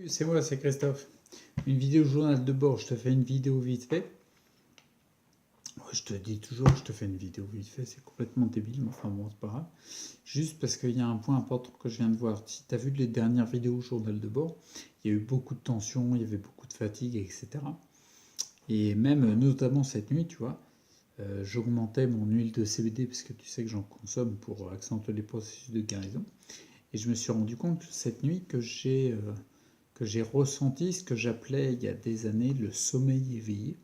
C'est moi, c'est Christophe. Une vidéo journal de bord, je te fais une vidéo vite fait. Ouais, je te dis toujours, je te fais une vidéo vite fait, c'est complètement débile, mais enfin bon, c'est pas grave. Juste parce qu'il y a un point important que je viens de voir. Si tu as vu les dernières vidéos journal de bord, il y a eu beaucoup de tension, il y avait beaucoup de fatigue, etc. Et même, notamment cette nuit, tu vois, j'augmentais mon huile de CBD parce que tu sais que j'en consomme pour accentuer les processus de guérison. Et je me suis rendu compte cette nuit que j'ai ressenti ce que j'appelais il y a des années le sommeil éveillé.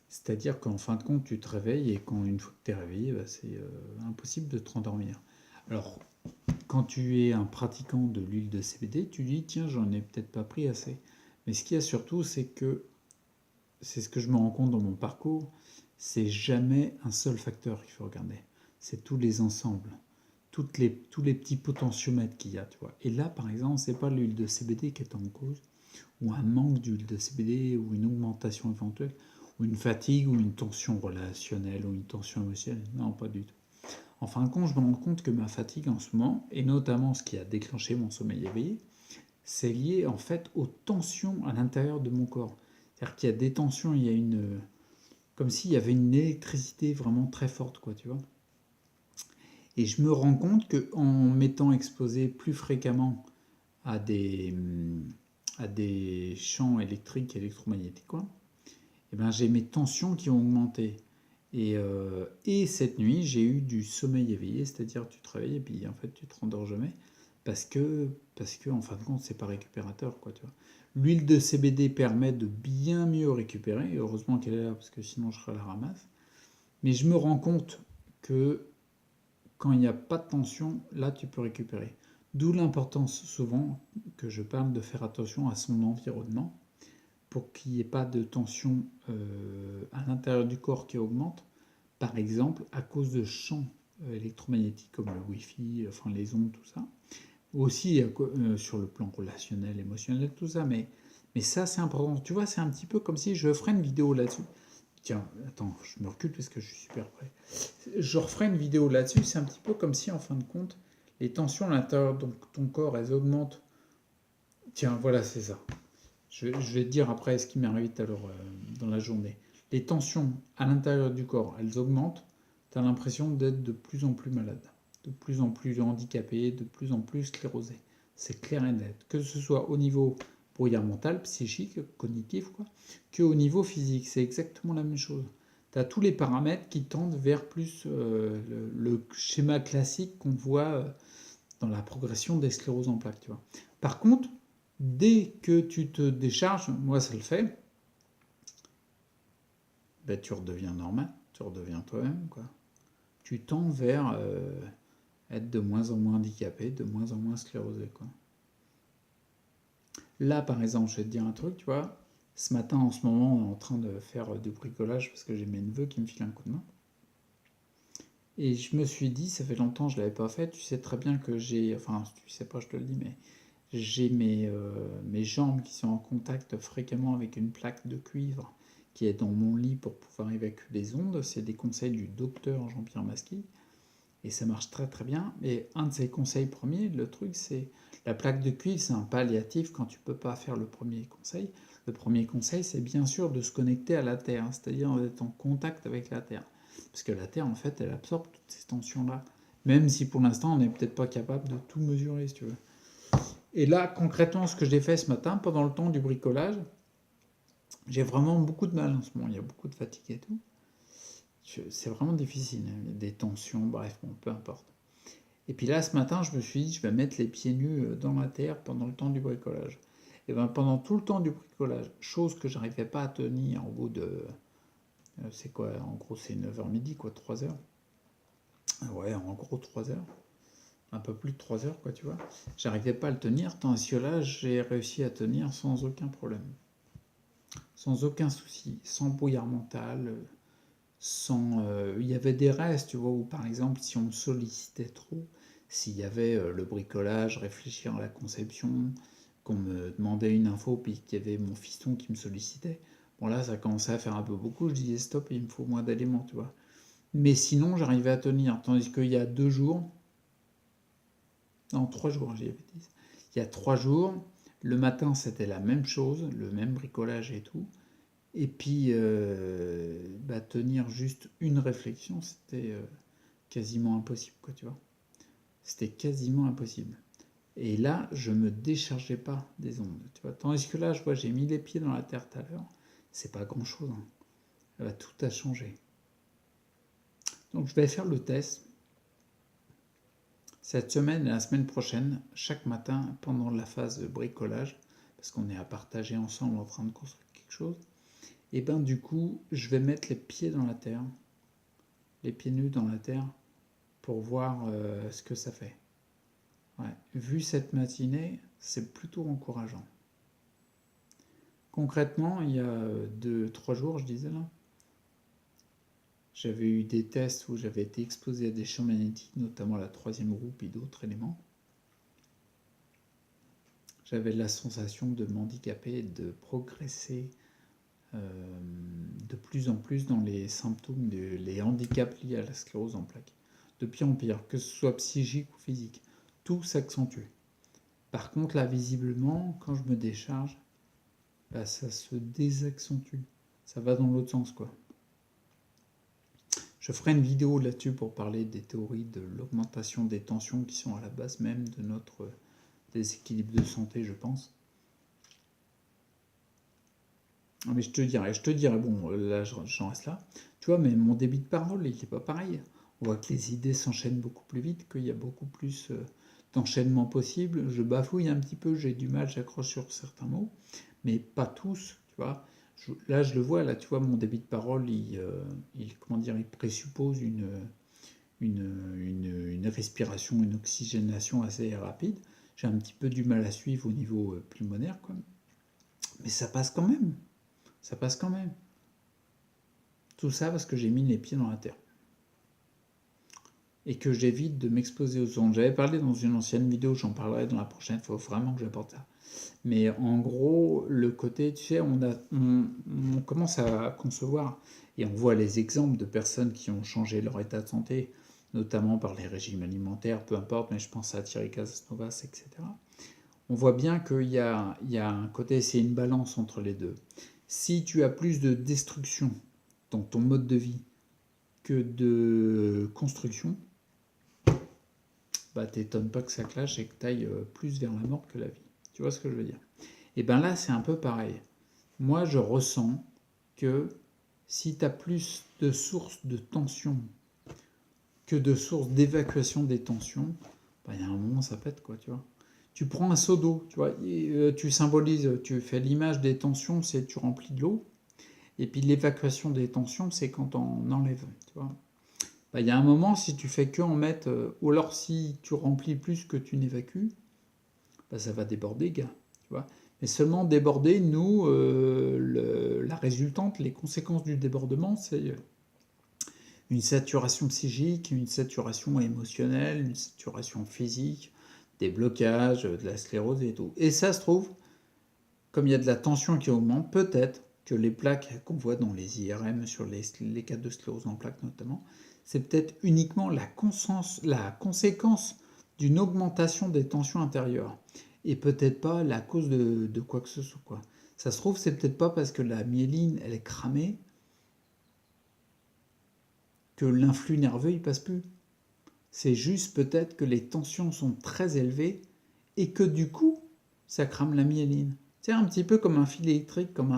C'est-à-dire qu'en fin de compte, tu te réveilles et quand une fois que tu es réveillé, bah, c'est impossible de te rendormir. Alors, quand tu es un pratiquant de l'huile de CBD, tu dis tiens, j'en ai peut-être pas pris assez. Mais ce qu'il y a surtout, c'est que c'est ce que je me rends compte dans mon parcours, c'est jamais un seul facteur qu'il faut regarder. C'est tous les ensembles, tous les petits potentiomètres qu'il y a, tu vois. Et là, par exemple, c'est pas l'huile de CBD qui est en cause, ou un manque d'huile de CBD, ou une augmentation éventuelle, ou une fatigue, ou une tension relationnelle, ou une tension émotionnelle. Non, pas du tout. En fin de compte, je me rends compte que ma fatigue en ce moment, et notamment ce qui a déclenché mon sommeil éveillé, c'est lié en fait aux tensions à l'intérieur de mon corps. C'est-à-dire qu'il y a des tensions, il y a une, comme s'il y avait une électricité vraiment très forte, quoi, tu vois. Et je me rends compte qu'en m'étant exposé plus fréquemment à des, à des champs électriques et électromagnétiques, quoi, et ben, j'ai mes tensions qui ont augmenté. Et cette nuit, j'ai eu du sommeil éveillé, c'est-à-dire tu te réveilles et puis en fait tu te rendors jamais parce que en fin de compte c'est pas récupérateur, quoi, tu vois. L'huile de CBD permet de bien mieux récupérer, et heureusement qu'elle est là parce que sinon je serais à la ramasse. Mais je me rends compte que quand il n'y a pas de tension, là tu peux récupérer. D'où l'importance souvent que je parle de faire attention à son environnement pour qu'il n'y ait pas de tension à l'intérieur du corps qui augmente, par exemple à cause de champs électromagnétiques comme le Wi-Fi, enfin les ondes, tout ça. Aussi sur le plan relationnel, émotionnel, tout ça. Mais ça, c'est important. Tu vois, c'est un petit peu comme si je ferais une vidéo là-dessus. Tiens, attends, je me recule parce que je suis super prêt. Je referai une vidéo là-dessus. C'est un petit peu comme si, en fin de compte, les tensions à l'intérieur de ton corps, elles augmentent. Tiens, voilà, c'est ça. Je vais te dire après ce qui m'est arrivé tout à l'heure dans la journée. Les tensions à l'intérieur du corps, elles augmentent. Tu as l'impression d'être de plus en plus malade, de plus en plus handicapé, de plus en plus sclérosé. C'est clair et net. Que ce soit au niveau brouillard mental, psychique, cognitif, quoi, qu'au niveau physique. C'est exactement la même chose. Tu as tous les paramètres qui tendent vers plus le schéma classique qu'on voit dans la progression des scléroses en plaques. Tu vois. Par contre, dès que tu te décharges, moi ça le fait, ben, tu redeviens normal, tu redeviens toi-même, quoi. Tu tends vers être de moins en moins handicapé, de moins en moins sclérosé, quoi. Là, par exemple, je vais te dire un truc, tu vois. Ce matin, en ce moment, on est en train de faire du bricolage parce que j'ai mes neveux qui me filent un coup de main. Et je me suis dit, ça fait longtemps que je ne l'avais pas fait. Tu sais très bien que j'ai, enfin, tu sais pas, je te le dis, mais j'ai mes jambes qui sont en contact fréquemment avec une plaque de cuivre qui est dans mon lit pour pouvoir évacuer les ondes. C'est des conseils du docteur Jean-Pierre Masqui. Et ça marche très très bien. Et un de ses conseils premiers, le truc, c'est la plaque de cuivre, c'est un palliatif quand tu ne peux pas faire le premier conseil. Le premier conseil, c'est bien sûr de se connecter à la Terre, c'est-à-dire d'être en contact avec la Terre. Parce que la Terre, en fait, elle absorbe toutes ces tensions-là. Même si pour l'instant, on n'est peut-être pas capable de tout mesurer, si tu veux. Et là, concrètement, ce que j'ai fait ce matin, pendant le temps du bricolage, j'ai vraiment beaucoup de mal en ce moment. Il y a beaucoup de fatigue et tout. C'est vraiment difficile. Il y a des tensions, bref, bon, peu importe. Et puis là, ce matin, je me suis dit, je vais mettre les pieds nus dans la terre pendant le temps du bricolage. Et bien, pendant tout le temps du bricolage, chose que j'arrivais pas à tenir au bout de. C'est quoi? En gros, c'est 9h midi, quoi, 3h. Ouais, en gros, 3h. Un peu plus de 3h, quoi, tu vois. J'arrivais pas à le tenir, tandis que là, j'ai réussi à tenir sans aucun problème. Sans aucun souci, sans brouillard mental, sans... il y avait des restes, tu vois, où par exemple, si on me sollicitait trop, s'il y avait le bricolage, réfléchir à la conception, qu'on me demandait une info, puis qu'il y avait mon fiston qui me sollicitait, bon là, ça commençait à faire un peu beaucoup, je disais stop, il me faut moins d'éléments, tu vois. Mais sinon, j'arrivais à tenir, tandis qu'il y a 2 jours, non, 3 jours, j'ai dit bêtise, il y a 3 jours, Le matin, c'était la même chose, le même bricolage et tout. Et puis, tenir juste une réflexion, c'était quasiment impossible, quoi, tu vois. C'était quasiment impossible. Et là, je me déchargeais pas des ondes, tu vois. Tandis que là, je vois, j'ai mis les pieds dans la terre tout à l'heure. C'est pas grand-chose, hein. Tout a changé. Donc, je vais faire le test cette semaine et la semaine prochaine, chaque matin, pendant la phase de bricolage, parce qu'on est à partager ensemble en train de construire quelque chose. Et ben du coup, je vais mettre les pieds dans la terre, les pieds nus dans la terre, pour voir ce que ça fait. Ouais. Vu cette matinée, c'est plutôt encourageant. Concrètement, il y a 2-3 jours, je disais là, j'avais eu des tests où j'avais été exposé à des champs magnétiques, notamment la troisième roue et d'autres éléments. J'avais la sensation de m'handicaper et de progresser de plus en plus dans les symptômes, les handicaps liés à la sclérose en plaques. De pire en pire, que ce soit psychique ou physique, tout s'accentue. Par contre, là, visiblement, quand je me décharge, bah, ça se désaccentue. Ça va dans l'autre sens, quoi. Je ferai une vidéo là-dessus pour parler des théories de l'augmentation des tensions qui sont à la base même de notre déséquilibre de santé, je pense. Mais je te dirai, bon, là j'en reste là. Tu vois, mais mon débit de parole, il n'est pas pareil. On voit que les idées s'enchaînent beaucoup plus vite, qu'il y a beaucoup plus d'enchaînements possibles. Je bafouille un petit peu, j'ai du mal, j'accroche sur certains mots, mais pas tous, tu vois. Là, je le vois, là, tu vois, mon débit de parole, comment dire, il présuppose une respiration, une oxygénation assez rapide. J'ai un petit peu du mal à suivre au niveau pulmonaire, quoi. Mais ça passe quand même. Ça passe quand même. Tout ça parce que j'ai mis les pieds dans la terre. Et que j'évite de m'exposer aux ondes. J'avais parlé dans une ancienne vidéo, j'en parlerai dans la prochaine, il faut vraiment que j'apporte ça. Mais en gros, le côté, tu sais, on commence à concevoir, et on voit les exemples de personnes qui ont changé leur état de santé, notamment par les régimes alimentaires, peu importe, mais je pense à Thierry Casasnovas, etc. On voit bien qu'il y a un côté, c'est une balance entre les deux. Si tu as plus de destruction dans ton mode de vie que de construction, bah t'étonnes pas que ça clash et que tu ailles plus vers la mort que la vie. Tu vois ce que je veux dire? Et bien là, c'est un peu pareil. Moi, je ressens que si tu as plus de sources de tension que de sources d'évacuation des tensions, bah, il y a un moment, ça pète, quoi, tu vois. Tu prends un seau d'eau, tu vois, et, tu symbolises, tu fais l'image des tensions, c'est tu remplis de l'eau, et puis l'évacuation des tensions, c'est quand on enlève, tu vois. Bah, il y a un moment, si tu fais que en mettre, ou alors si tu remplis plus que tu n'évacues, bah, ça va déborder, gars, tu vois. Mais seulement déborder, nous, la résultante, les conséquences du débordement, c'est une saturation psychique, une saturation émotionnelle, une saturation physique, des blocages, de la sclérose et tout. Et ça se trouve, comme il y a de la tension qui augmente, peut-être que les plaques qu'on voit dans les IRM sur les cas de sclérose en plaques notamment, c'est peut-être uniquement la conséquence d'une augmentation des tensions intérieures et peut-être pas la cause de quoi que ce soit, quoi. Ça se trouve, c'est peut-être pas parce que la myéline elle est cramée que l'influx nerveux il passe plus. C'est juste peut-être que les tensions sont très élevées et que du coup, ça crame la myéline. C'est un petit peu comme un fil électrique, quand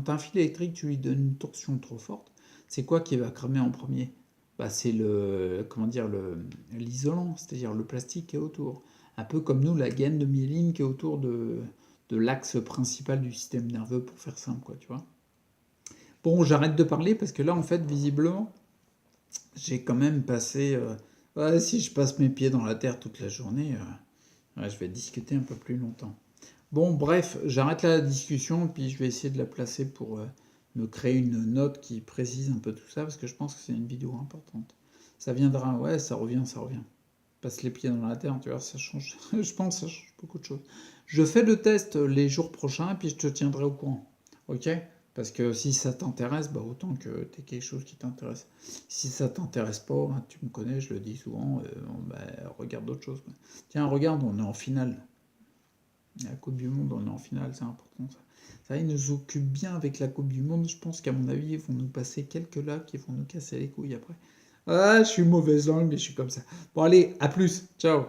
un fil électrique, tu lui donnes une torsion trop forte, c'est quoi qui va cramer en premier? Bah, c'est l'isolant, c'est-à-dire le plastique qui est autour. Un peu comme nous, la gaine de myéline qui est autour de l'axe principal du système nerveux, pour faire simple, quoi, tu vois. Bon, j'arrête de parler parce que là, en fait, visiblement, j'ai quand même passé. Ouais, si je passe mes pieds dans la terre toute la journée, ouais, je vais discuter un peu plus longtemps. Bon, bref, j'arrête là la discussion, puis je vais essayer de la placer pour me créer une note qui précise un peu tout ça, parce que je pense que c'est une vidéo importante. Ça viendra, ouais, ça revient, ça revient. Passe les pieds dans la terre, tu vois, ça change. Je pense que ça change beaucoup de choses. Je fais le test les jours prochains, et puis je te tiendrai au courant. Ok? Parce que si ça t'intéresse, bah autant que tu aies quelque chose qui t'intéresse. Si ça t'intéresse pas, hein, tu me connais, je le dis souvent, bah, regarde d'autres choses, quoi. Tiens, regarde, on est en finale. La Coupe du Monde, on est en finale, c'est important ça. Ça, ils nous occupent bien avec la Coupe du Monde. Je pense qu'à mon avis, ils vont nous passer quelques là qui vont nous casser les couilles après. Ah, je suis mauvaise langue, mais je suis comme ça. Bon, allez, à plus. Ciao.